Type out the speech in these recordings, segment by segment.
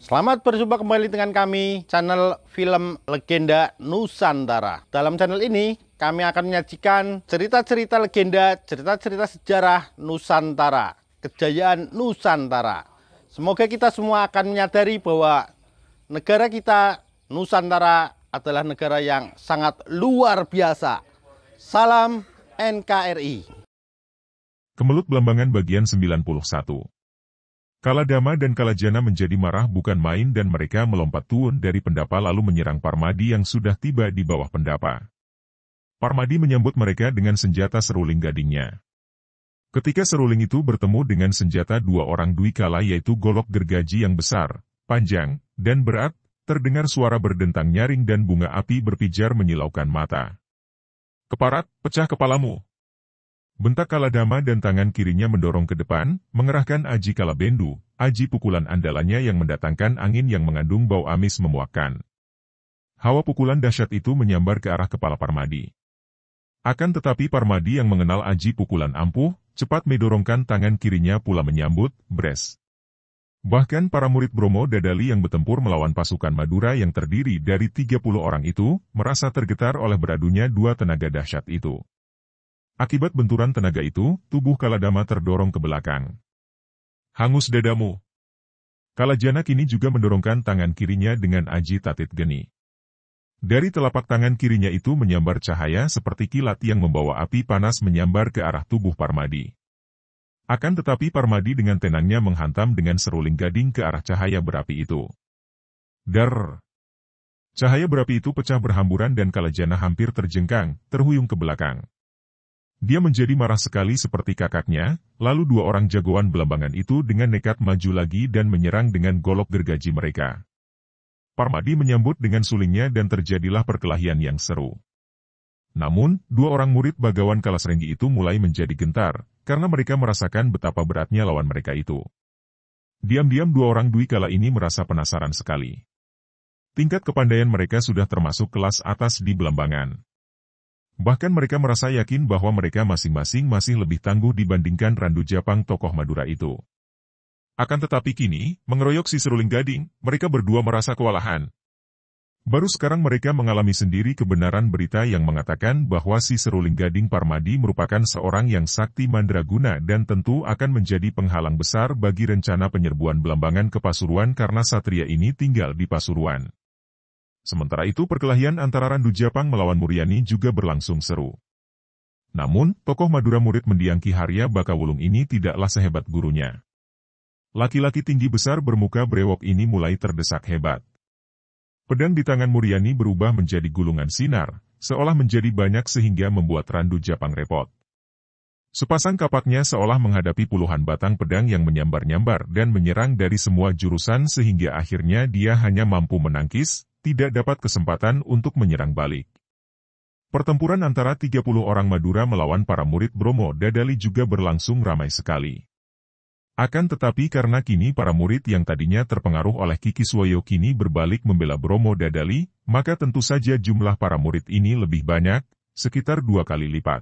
Selamat berjumpa kembali dengan kami, channel Film Legenda Nusantara. Dalam channel ini, kami akan menyajikan cerita-cerita legenda, cerita-cerita sejarah Nusantara, kejayaan Nusantara. Semoga kita semua akan menyadari bahwa negara kita, Nusantara, adalah negara yang sangat luar biasa. Salam NKRI. Kemelut Belambangan bagian 91. Kaladama dan Kalajana menjadi marah bukan main dan mereka melompat turun dari pendapa lalu menyerang Parmadi yang sudah tiba di bawah pendapa. Parmadi menyambut mereka dengan senjata seruling gadingnya. Ketika seruling itu bertemu dengan senjata dua orang Dwi Kala yaitu golok gergaji yang besar, panjang, dan berat, terdengar suara berdentang nyaring dan bunga api berpijar menyilaukan mata. "Keparat, pecah kepalamu!" Bentak Kaladama dan tangan kirinya mendorong ke depan, mengerahkan Aji Kalabendu, aji pukulan andalannya yang mendatangkan angin yang mengandung bau amis memuakkan. Hawa pukulan dahsyat itu menyambar ke arah kepala Parmadi. Akan tetapi Parmadi yang mengenal aji pukulan ampuh, cepat mendorongkan tangan kirinya pula menyambut, bres. Bahkan para murid Bromo Dadali yang bertempur melawan pasukan Madura yang terdiri dari 30 orang itu, merasa tergetar oleh beradunya dua tenaga dahsyat itu. Akibat benturan tenaga itu, tubuh Kaladama terdorong ke belakang. "Hangus dadamu!" Kalajana kini juga mendorongkan tangan kirinya dengan aji tatit geni. Dari telapak tangan kirinya itu menyambar cahaya seperti kilat yang membawa api panas menyambar ke arah tubuh Parmadi. Akan tetapi Parmadi dengan tenangnya menghantam dengan seruling gading ke arah cahaya berapi itu. Dar! Cahaya berapi itu pecah berhamburan dan Kalajana hampir terjengkang, terhuyung ke belakang. Dia menjadi marah sekali seperti kakaknya, lalu dua orang jagoan Belambangan itu dengan nekat maju lagi dan menyerang dengan golok gergaji mereka. Parmadi menyambut dengan sulingnya dan terjadilah perkelahian yang seru. Namun, dua orang murid Bagawan Kalasrenggi itu mulai menjadi gentar, karena mereka merasakan betapa beratnya lawan mereka itu. Diam-diam dua orang Dwi Kala ini merasa penasaran sekali. Tingkat kepandaian mereka sudah termasuk kelas atas di Belambangan. Bahkan mereka merasa yakin bahwa mereka masing-masing masih lebih tangguh dibandingkan Randu Japang tokoh Madura itu. Akan tetapi kini, mengeroyok si seruling gading, mereka berdua merasa kewalahan. Baru sekarang mereka mengalami sendiri kebenaran berita yang mengatakan bahwa si seruling gading Parmadi merupakan seorang yang sakti mandraguna dan tentu akan menjadi penghalang besar bagi rencana penyerbuan Belambangan ke Pasuruan karena satria ini tinggal di Pasuruan. Sementara itu perkelahian antara Randu Japang melawan Muryani juga berlangsung seru. Namun, tokoh Madura murid mendiang Ki Harya Bakawulung ini tidaklah sehebat gurunya. Laki-laki tinggi besar bermuka brewok ini mulai terdesak hebat. Pedang di tangan Muryani berubah menjadi gulungan sinar, seolah menjadi banyak sehingga membuat Randu Japang repot. Sepasang kapaknya seolah menghadapi puluhan batang pedang yang menyambar-nyambar dan menyerang dari semua jurusan sehingga akhirnya dia hanya mampu menangkis, tidak dapat kesempatan untuk menyerang balik. Pertempuran antara 30 orang Madura melawan para murid Bromo Dadali juga berlangsung ramai sekali. Akan tetapi karena kini para murid yang tadinya terpengaruh oleh Kikiswoyo kini berbalik membela Bromo Dadali, maka tentu saja jumlah para murid ini lebih banyak, sekitar 2 kali lipat.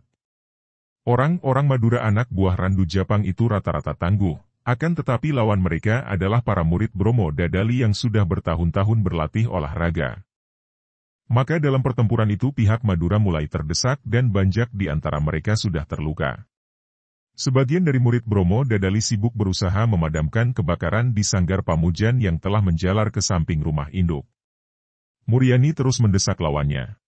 Orang-orang Madura anak buah Randu Japang itu rata-rata tangguh. Akan tetapi lawan mereka adalah para murid Bromo Dadali yang sudah bertahun-tahun berlatih olahraga. Maka dalam pertempuran itu pihak Madura mulai terdesak dan banyak di antara mereka sudah terluka. Sebagian dari murid Bromo Dadali sibuk berusaha memadamkan kebakaran di Sanggar Pamujan yang telah menjalar ke samping rumah induk. Muryani terus mendesak lawannya.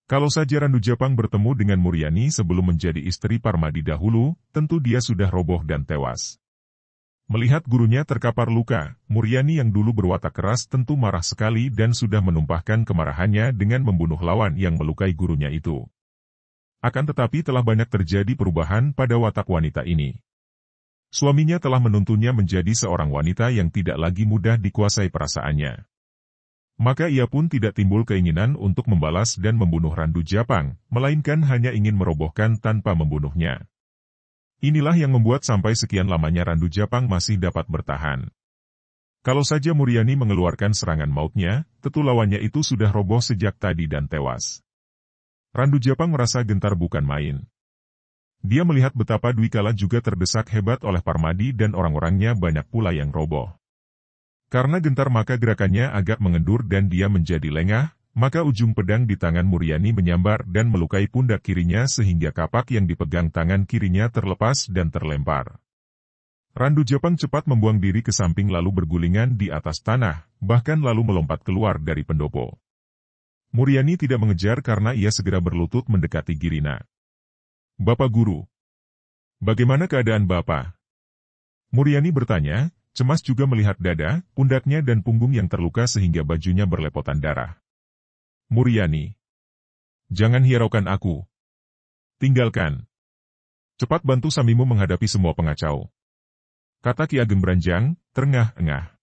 Kalau saja Randu Japang bertemu dengan Muryani sebelum menjadi istri Parmadi dahulu, tentu dia sudah roboh dan tewas. Melihat gurunya terkapar luka, Muryani yang dulu berwatak keras tentu marah sekali dan sudah menumpahkan kemarahannya dengan membunuh lawan yang melukai gurunya itu. Akan tetapi telah banyak terjadi perubahan pada watak wanita ini. Suaminya telah menuntunnya menjadi seorang wanita yang tidak lagi mudah dikuasai perasaannya. Maka ia pun tidak timbul keinginan untuk membalas dan membunuh Randu Japang, melainkan hanya ingin merobohkan tanpa membunuhnya. Inilah yang membuat sampai sekian lamanya Randu Japang masih dapat bertahan. Kalau saja Muryani mengeluarkan serangan mautnya, tentu lawannya itu sudah roboh sejak tadi dan tewas. Randu Japang merasa gentar bukan main. Dia melihat betapa Dwi Kala juga terdesak hebat oleh Parmadi dan orang-orangnya banyak pula yang roboh. Karena gentar maka gerakannya agak mengendur dan dia menjadi lengah, maka ujung pedang di tangan Muryani menyambar dan melukai pundak kirinya sehingga kapak yang dipegang tangan kirinya terlepas dan terlempar. Randu Japang cepat membuang diri ke samping lalu bergulingan di atas tanah, bahkan lalu melompat keluar dari pendopo. Muryani tidak mengejar karena ia segera berlutut mendekati Girina. "Bapak Guru, bagaimana keadaan Bapak?" Muryani bertanya, cemas juga melihat dada, pundaknya dan punggung yang terluka sehingga bajunya berlepotan darah. "Muryani, jangan hiraukan aku. Tinggalkan. Cepat bantu Samimu menghadapi semua pengacau," kata Ki Ageng Branjang, terengah-engah.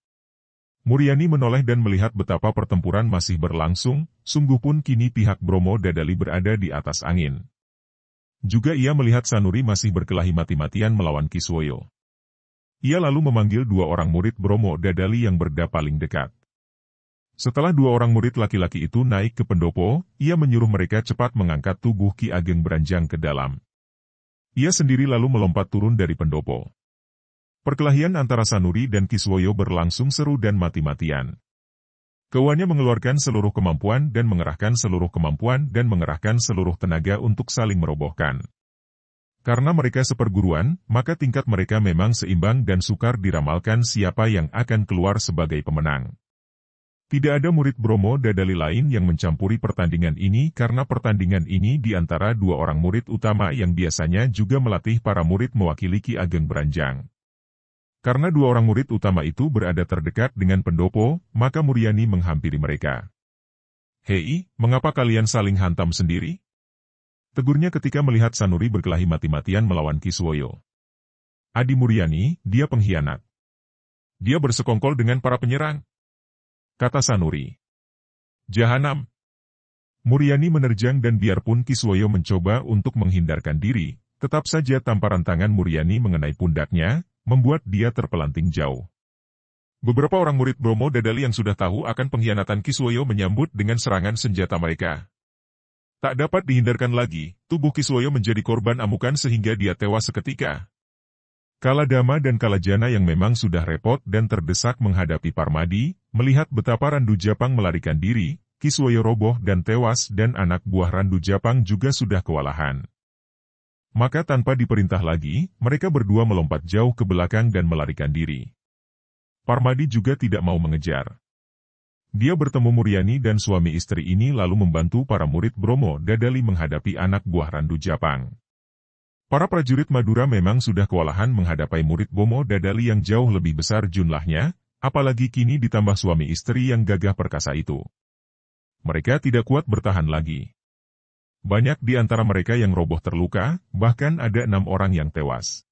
Muryani menoleh dan melihat betapa pertempuran masih berlangsung, sungguh pun kini pihak Bromo Dadali berada di atas angin. Juga ia melihat Sanuri masih berkelahi mati-matian melawan Kiswoyo. Ia lalu memanggil 2 orang murid Bromo Dadali yang berada paling dekat. Setelah 2 orang murid laki-laki itu naik ke pendopo, ia menyuruh mereka cepat mengangkat tubuh Ki Ageng Branjang ke dalam. Ia sendiri lalu melompat turun dari pendopo. Perkelahian antara Sanuri dan Kiswoyo berlangsung seru dan mati-matian. Keduanya mengeluarkan seluruh kemampuan dan mengerahkan seluruh tenaga untuk saling merobohkan. Karena mereka seperguruan, maka tingkat mereka memang seimbang dan sukar diramalkan siapa yang akan keluar sebagai pemenang. Tidak ada murid Bromo Dadali lain yang mencampuri pertandingan ini karena pertandingan ini di antara 2 orang murid utama yang biasanya juga melatih para murid mewakili Ki Ageng Branjang. Karena 2 orang murid utama itu berada terdekat dengan pendopo, maka Muryani menghampiri mereka. "Hei, mengapa kalian saling hantam sendiri?" tegurnya ketika melihat Sanuri berkelahi mati-matian melawan Kiswoyo. "Adi Muryani, dia pengkhianat. Dia bersekongkol dengan para penyerang," kata Sanuri. "Jahanam!" Muryani menerjang dan biarpun Kiswoyo mencoba untuk menghindarkan diri, tetap saja tamparan tangan Muryani mengenai pundaknya, membuat dia terpelanting jauh. Beberapa orang murid Bromo Dadali yang sudah tahu akan pengkhianatan Kiswoyo menyambut dengan serangan senjata mereka. Tak dapat dihindarkan lagi, tubuh Kiswoyo menjadi korban amukan sehingga dia tewas seketika. Kaladama dan Kalajana yang memang sudah repot dan terdesak menghadapi Parmadi, melihat betapa Randu Japang melarikan diri, Kiswoyo roboh dan tewas dan anak buah Randu Japang juga sudah kewalahan. Maka tanpa diperintah lagi, mereka berdua melompat jauh ke belakang dan melarikan diri. Parmadi juga tidak mau mengejar. Dia bertemu Muryani dan suami istri ini lalu membantu para murid Bromo Dadali menghadapi anak buah Randu Japang. Para prajurit Madura memang sudah kewalahan menghadapi murid Bromo Dadali yang jauh lebih besar jumlahnya, apalagi kini ditambah suami istri yang gagah perkasa itu. Mereka tidak kuat bertahan lagi. Banyak di antara mereka yang roboh terluka, bahkan ada 6 orang yang tewas.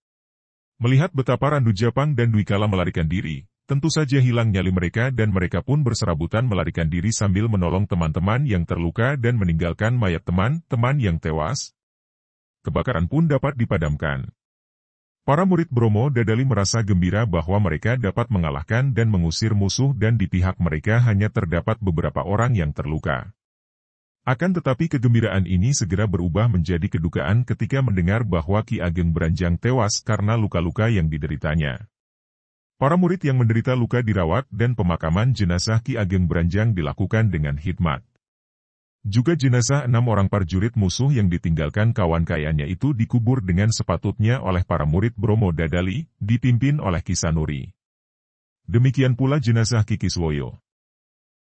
Melihat betapa Randu Japang dan Dwikala melarikan diri, tentu saja hilang nyali mereka dan mereka pun berserabutan melarikan diri sambil menolong teman-teman yang terluka dan meninggalkan mayat teman-teman yang tewas. Kebakaran pun dapat dipadamkan. Para murid Bromo Dadali merasa gembira bahwa mereka dapat mengalahkan dan mengusir musuh dan di pihak mereka hanya terdapat beberapa orang yang terluka. Akan tetapi kegembiraan ini segera berubah menjadi kedukaan ketika mendengar bahwa Ki Ageng Branjang tewas karena luka-luka yang dideritanya. Para murid yang menderita luka dirawat dan pemakaman jenazah Ki Ageng Branjang dilakukan dengan hikmat. Juga jenazah 6 orang prajurit musuh yang ditinggalkan kawan kayanya itu dikubur dengan sepatutnya oleh para murid Bromo Dadali, dipimpin oleh Ki Sanuri. Demikian pula jenazah Ki Kiswoyo.